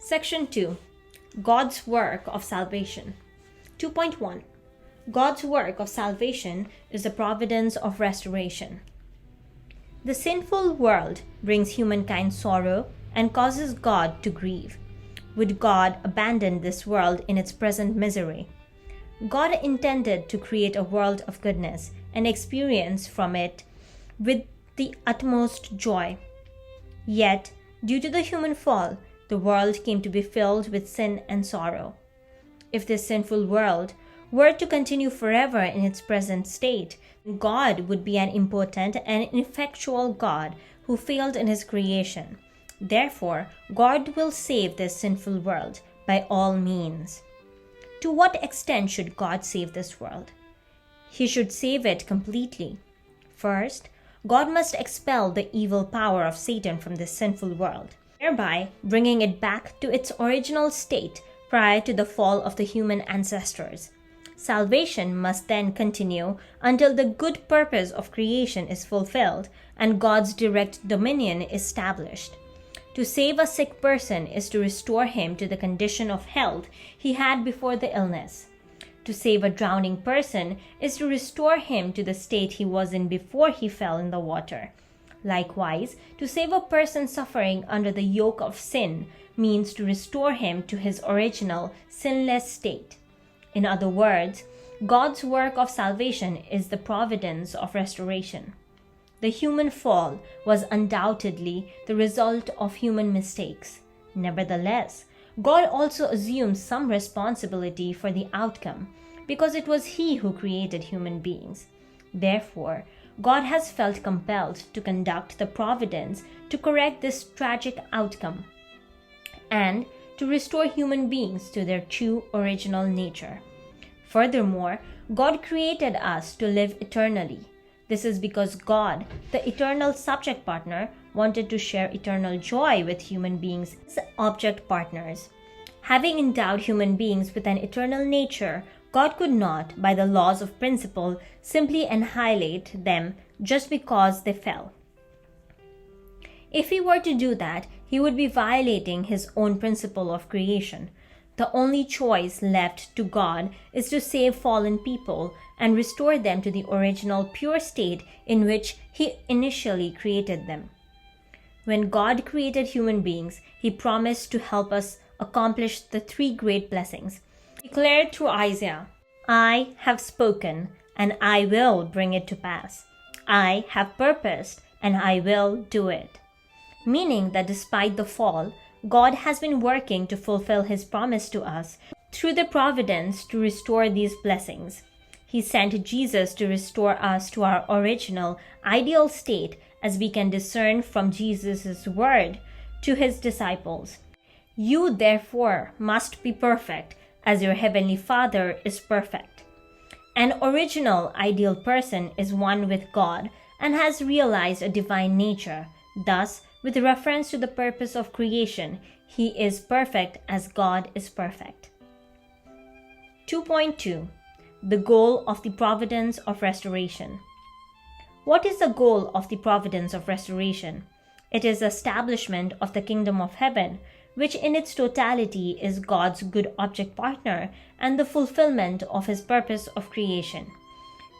Section 2. God's work of salvation. 2.1. God's work of salvation is the providence of restoration. The sinful world brings humankind sorrow and causes God to grieve. Would God abandon this world in its present misery? God intended to create a world of goodness and experience from it with the utmost joy. Yet, due to the human fall, the world came to be filled with sin and sorrow. If this sinful world were to continue forever in its present state, God would be an impotent and ineffectual God who failed in his creation. Therefore, God will save this sinful world by all means. To what extent should God save this world? He should save it completely. First, God must expel the evil power of Satan from this sinful world, thereby bringing it back to its original state prior to the fall of the human ancestors. Salvation must then continue until the good purpose of creation is fulfilled and God's direct dominion established. To save a sick person is to restore him to the condition of health he had before the illness. To save a drowning person is to restore him to the state he was in before he fell in the water. Likewise, to save a person suffering under the yoke of sin means to restore him to his original sinless state. In other words, God's work of salvation is the providence of restoration. The human fall was undoubtedly the result of human mistakes. Nevertheless, God also assumes some responsibility for the outcome because it was He who created human beings. Therefore, God has felt compelled to conduct the providence to correct this tragic outcome and to restore human beings to their true original nature. Furthermore, God created us to live eternally. This is because God, the eternal subject partner, wanted to share eternal joy with human beings as object partners. Having endowed human beings with an eternal nature, God could not, by the laws of principle, simply annihilate them just because they fell. If he were to do that, he would be violating his own principle of creation. The only choice left to God is to save fallen people and restore them to the original pure state in which He initially created them. When God created human beings, He promised to help us accomplish the three great blessings. Declared through Isaiah, "I have spoken, and I will bring it to pass. I have purposed, and I will do it." Meaning that despite the fall, God has been working to fulfill His promise to us through the providence to restore these blessings. He sent Jesus to restore us to our original, ideal state, as we can discern from Jesus' word to His disciples. "You, therefore, must be perfect, as your heavenly Father is perfect." An original, ideal person is one with God and has realized a divine nature. Thus, with reference to the purpose of creation, he is perfect as God is perfect. 2.2. The goal of the providence of restoration. What is the goal of the providence of restoration? It is the establishment of the kingdom of heaven, which in its totality is God's good object partner and the fulfillment of his purpose of creation.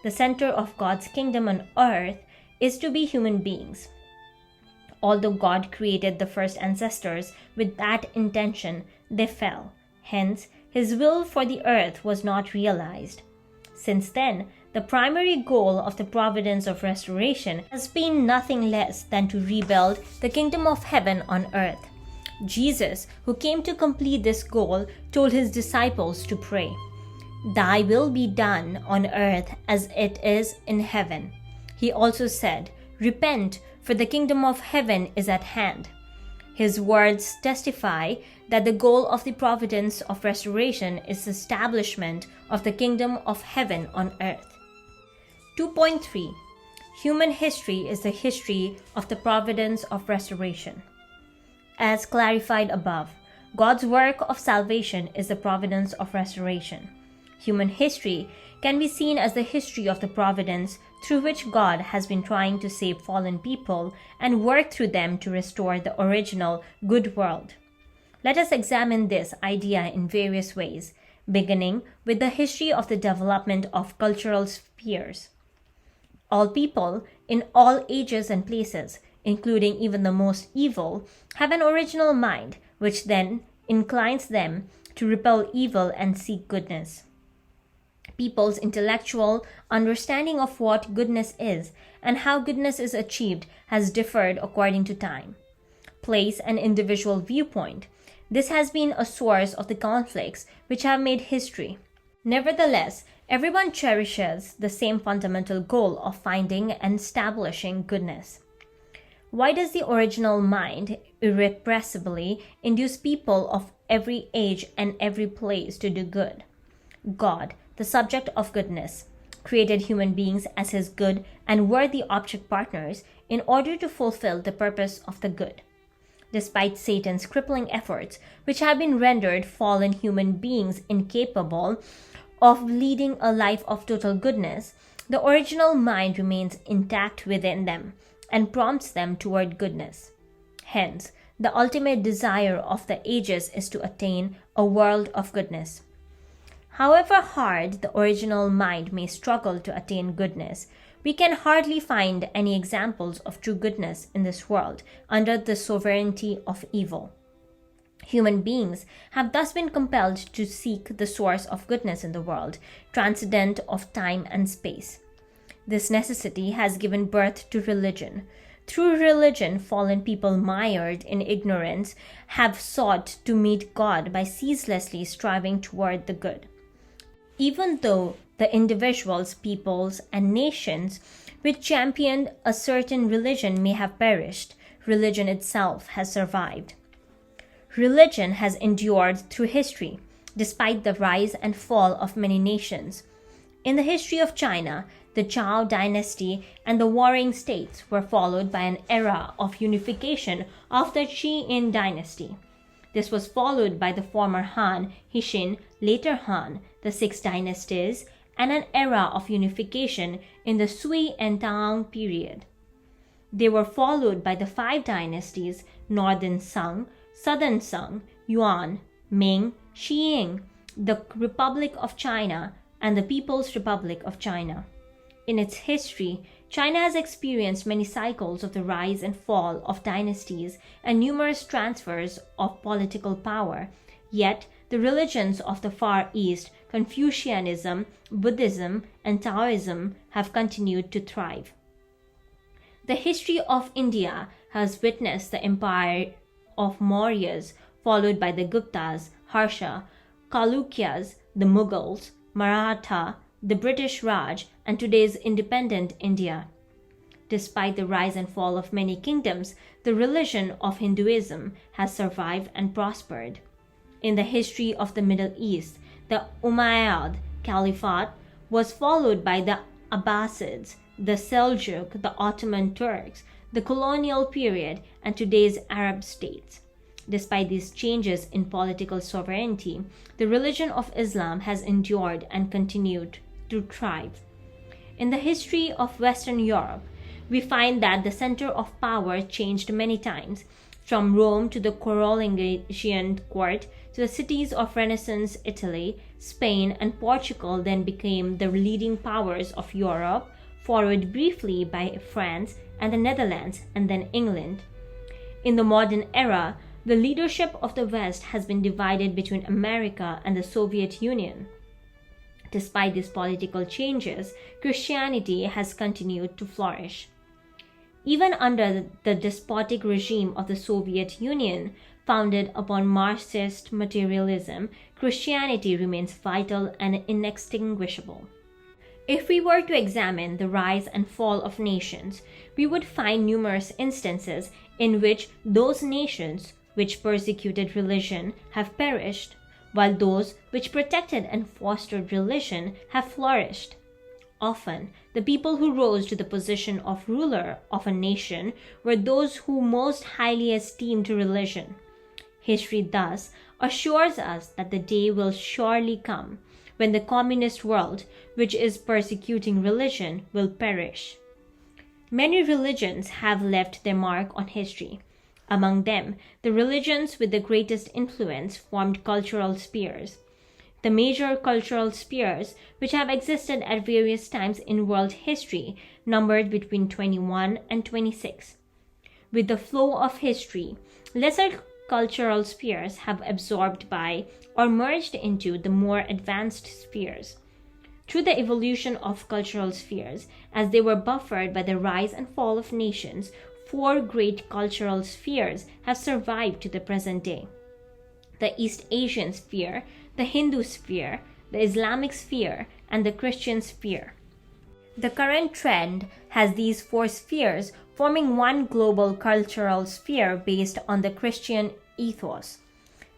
The center of God's kingdom on earth is to be human beings. Although God created the first ancestors with that intention, they fell. Hence, His will for the earth was not realized. Since then, the primary goal of the providence of restoration has been nothing less than to rebuild the kingdom of heaven on earth. Jesus, who came to complete this goal, told His disciples to pray, "Thy will be done on earth as it is in heaven." He also said, "Repent, for the kingdom of heaven is at hand." His words testify that the goal of the providence of restoration is the establishment of the kingdom of heaven on earth. 2.3. Human history is the history of the providence of restoration. As clarified above, God's work of salvation is the providence of restoration. Human history can be seen as the history of the providence through which God has been trying to save fallen people and work through them to restore the original good world. Let us examine this idea in various ways, beginning with the history of the development of cultural spheres. All people, in all ages and places, including even the most evil, have an original mind, which then inclines them to repel evil and seek goodness. People's intellectual understanding of what goodness is and how goodness is achieved has differed according to time, place, and individual viewpoint. This has been a source of the conflicts which have made history. Nevertheless, everyone cherishes the same fundamental goal of finding and establishing goodness. Why does the original mind irrepressibly induce people of every age and every place to do good? God, the subject of goodness, created human beings as his good and worthy object partners in order to fulfill the purpose of the good. Despite Satan's crippling efforts, which have been rendered fallen human beings incapable of leading a life of total goodness, the original mind remains intact within them and prompts them toward goodness. Hence, the ultimate desire of the ages is to attain a world of goodness. However hard the original mind may struggle to attain goodness, we can hardly find any examples of true goodness in this world under the sovereignty of evil. Human beings have thus been compelled to seek the source of goodness in the world, transcendent of time and space. This necessity has given birth to religion. Through religion, fallen people mired in ignorance have sought to meet God by ceaselessly striving toward the good. Even though the individuals, peoples, and nations which championed a certain religion may have perished, religion itself has survived. Religion has endured through history, despite the rise and fall of many nations. In the history of China, the Zhou dynasty and the warring states were followed by an era of unification of the Qin dynasty. This was followed by the former Han, Hishin, later Han, the six dynasties, and an era of unification in the Sui and Tang period. They were followed by the five dynasties, Northern Sung, Southern Sung, Yuan, Ming, Xiying, the Republic of China, and the People's Republic of China. In its history, China has experienced many cycles of the rise and fall of dynasties and numerous transfers of political power, yet the religions of the Far East, Confucianism, Buddhism, and Taoism, have continued to thrive. The history of India has witnessed the empire of Mauryas, followed by the Guptas, Harsha, Chalukyas, the Mughals, Maratha, the British Raj, and today's independent India. Despite the rise and fall of many kingdoms, the religion of Hinduism has survived and prospered. In the history of the Middle East, the Umayyad Caliphate was followed by the Abbasids, the Seljuk, the Ottoman Turks, the colonial period, and today's Arab states. Despite these changes in political sovereignty, the religion of Islam has endured and continued to thrive. In the history of Western Europe, we find that the center of power changed many times, from Rome to the Carolingian court to the cities of Renaissance Italy, Spain, and Portugal then became the leading powers of Europe, followed briefly by France and the Netherlands, and then England. In the modern era, the leadership of the West has been divided between America and the Soviet Union. Despite these political changes, Christianity has continued to flourish. Even under the despotic regime of the Soviet Union, founded upon Marxist materialism, Christianity remains vital and inextinguishable. If we were to examine the rise and fall of nations, we would find numerous instances in which those nations which persecuted religion have perished, while those which protected and fostered religion have flourished. Often, the people who rose to the position of ruler of a nation were those who most highly esteemed religion. History thus assures us that the day will surely come when the communist world, which is persecuting religion, will perish. Many religions have left their mark on history. Among them, the religions with the greatest influence formed cultural spheres. The major cultural spheres which have existed at various times in world history numbered between 21 and 26. With the flow of history, lesser cultural spheres have absorbed by or merged into the more advanced spheres. Through the evolution of cultural spheres, as they were buffered by the rise and fall of nations, 4 great cultural spheres have survived to the present day: the East Asian sphere, the Hindu sphere, the Islamic sphere, and the Christian sphere. The current trend has these 4 spheres forming one global cultural sphere based on the Christian ethos.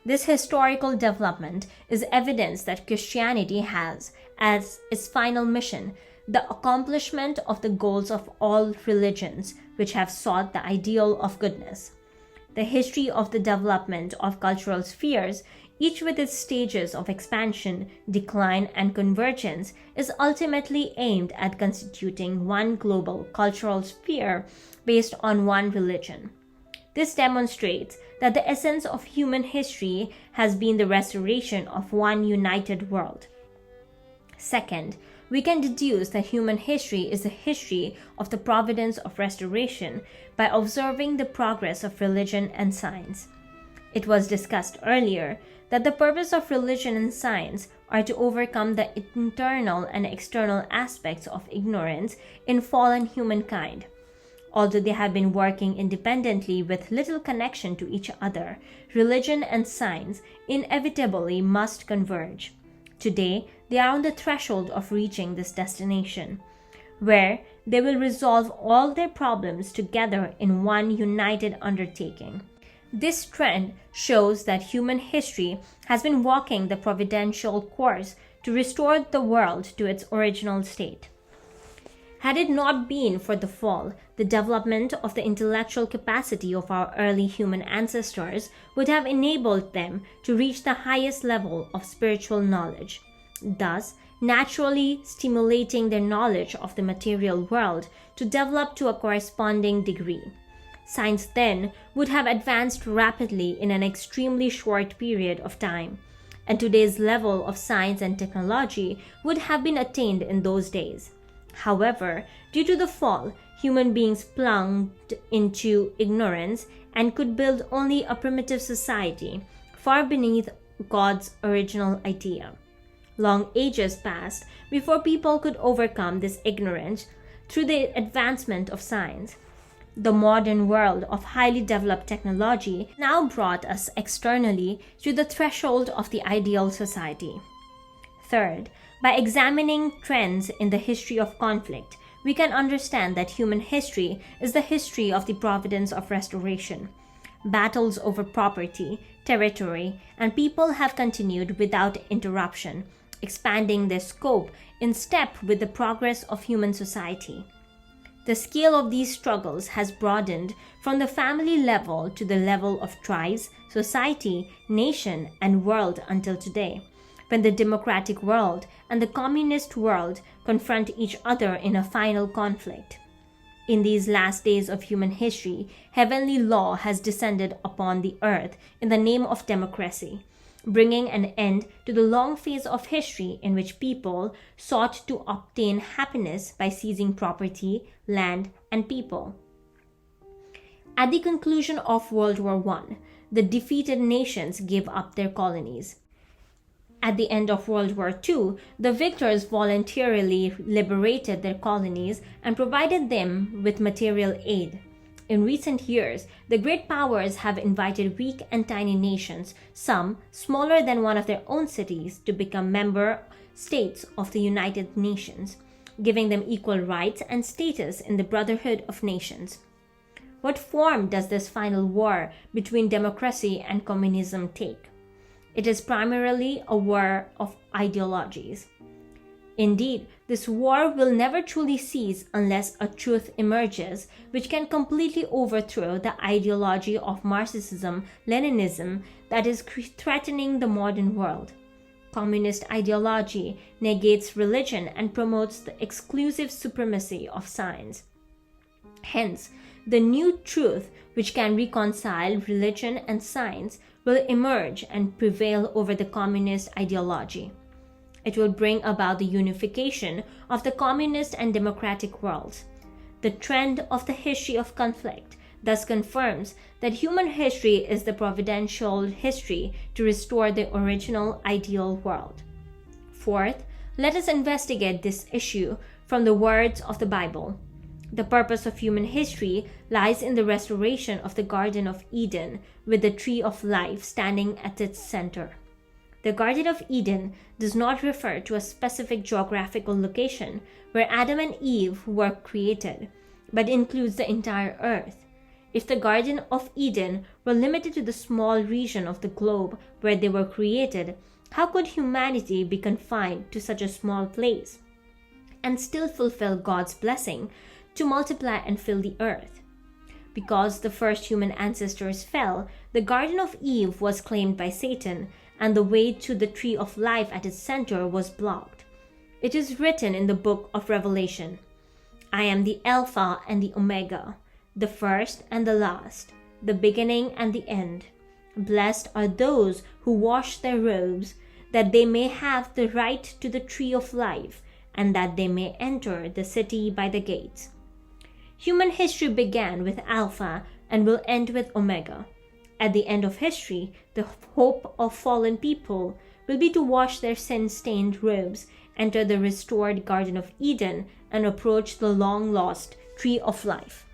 This historical development is evidence that Christianity has, as its final mission, the accomplishment of the goals of all religions which have sought the ideal of goodness. The history of the development of cultural spheres, each with its stages of expansion, decline, and convergence, is ultimately aimed at constituting one global cultural sphere based on one religion. This demonstrates that the essence of human history has been the restoration of one united world. Second, we can deduce that human history is the history of the providence of restoration by observing the progress of religion and science. It was discussed earlier that the purpose of religion and science are to overcome the internal and external aspects of ignorance in fallen humankind. Although they have been working independently with little connection to each other, religion and science inevitably must converge. Today, they are on the threshold of reaching this destination, where they will resolve all their problems together in one united undertaking. This trend shows that human history has been walking the providential course to restore the world to its original state. Had it not been for the fall, the development of the intellectual capacity of our early human ancestors would have enabled them to reach the highest level of spiritual knowledge, thus naturally stimulating their knowledge of the material world to develop to a corresponding degree. Science then would have advanced rapidly in an extremely short period of time, and today's level of science and technology would have been attained in those days. However, due to the fall, human beings plunged into ignorance and could build only a primitive society, far beneath God's original idea. Long ages passed before people could overcome this ignorance through the advancement of science. The modern world of highly developed technology now brought us externally to the threshold of the ideal society. Third, by examining trends in the history of conflict, we can understand that human history is the history of the providence of restoration. Battles over property, territory, and people have continued without interruption, expanding their scope in step with the progress of human society. The scale of these struggles has broadened from the family level to the level of tribes, society, nation, and world until today, when the democratic world and the communist world confront each other in a final conflict. In these last days of human history, heavenly law has descended upon the earth in the name of democracy, bringing an end to the long phase of history in which people sought to obtain happiness by seizing property, land, and people. At the conclusion of World War I, the defeated nations gave up their colonies. At the end of World War II, the victors voluntarily liberated their colonies and provided them with material aid. In recent years, the great powers have invited weak and tiny nations, some smaller than one of their own cities, to become member states of the United Nations, giving them equal rights and status in the Brotherhood of Nations. What form does this final war between democracy and communism take? It is primarily a war of ideologies. Indeed, this war will never truly cease unless a truth emerges which can completely overthrow the ideology of Marxism-Leninism that is threatening the modern world. Communist ideology negates religion and promotes the exclusive supremacy of science. Hence, the new truth which can reconcile religion and science will emerge and prevail over the communist ideology. It will bring about the unification of the communist and democratic worlds. The trend of the history of conflict thus confirms that human history is the providential history to restore the original ideal world. Fourth, let us investigate this issue from the words of the Bible. The purpose of human history lies in the restoration of the Garden of Eden with the tree of life standing at its center. The Garden of Eden does not refer to a specific geographical location where Adam and Eve were created, but includes the entire earth. If the Garden of Eden were limited to the small region of the globe where they were created, how could humanity be confined to such a small place and still fulfill God's blessing to multiply and fill the earth? Because the first human ancestors fell, the Garden of Eve was claimed by Satan, and the way to the tree of life at its center was blocked. It is written in the book of Revelation, "I am the Alpha and the Omega, the first and the last, the beginning and the end. Blessed are those who wash their robes, that they may have the right to the tree of life, and that they may enter the city by the gates." Human history began with Alpha and will end with Omega. At the end of history, the hope of fallen people will be to wash their sin-stained robes, enter the restored Garden of Eden, and approach the long-lost tree of life.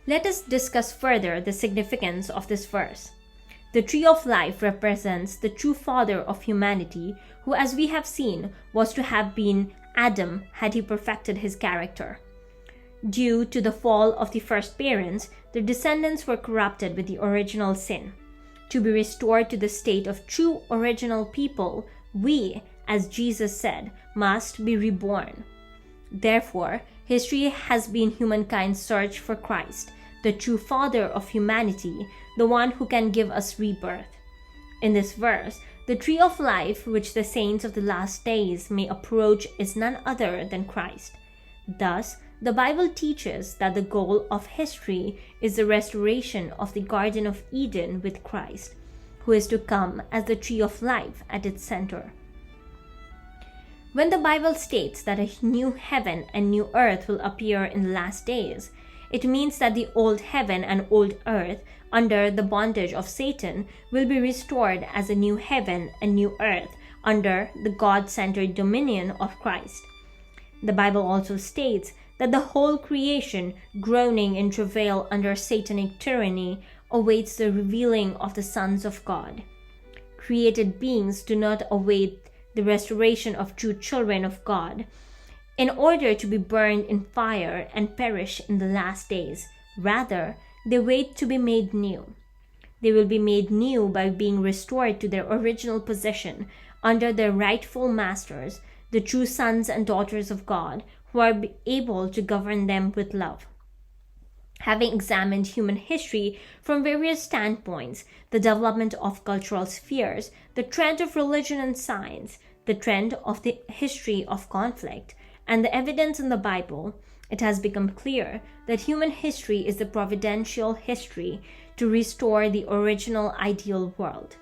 Let us discuss further the significance of this verse. The tree of life represents the true father of humanity, who, as we have seen, was to have been Adam had he perfected his character. Due to the fall of the first parents, their descendants were corrupted with the original sin. To be restored to the state of true original people, we, as Jesus said, must be reborn. Therefore, history has been humankind's search for Christ, the true father of humanity, the one who can give us rebirth. In this verse, the tree of life which the saints of the last days may approach is none other than Christ. Thus, the Bible teaches that the goal of history is the restoration of the Garden of Eden with Christ, who is to come as the tree of life at its center. When the Bible states that a new heaven and new earth will appear in the last days, it means that the old heaven and old earth under the bondage of Satan will be restored as a new heaven and new earth under the God-centered dominion of Christ. The Bible also states that the whole creation, groaning in travail under satanic tyranny, awaits the revealing of the sons of God. Created beings do not await the restoration of true children of God in order to be burned in fire and perish in the last days. Rather, they wait to be made new. They will be made new by being restored to their original position under their rightful masters, the true sons and daughters of God, who are able to govern them with love. Having examined human history from various standpoints, the development of cultural spheres, the trend of religion and science, the trend of the history of conflict, and the evidence in the Bible, it has become clear that human history is the providential history to restore the original ideal world.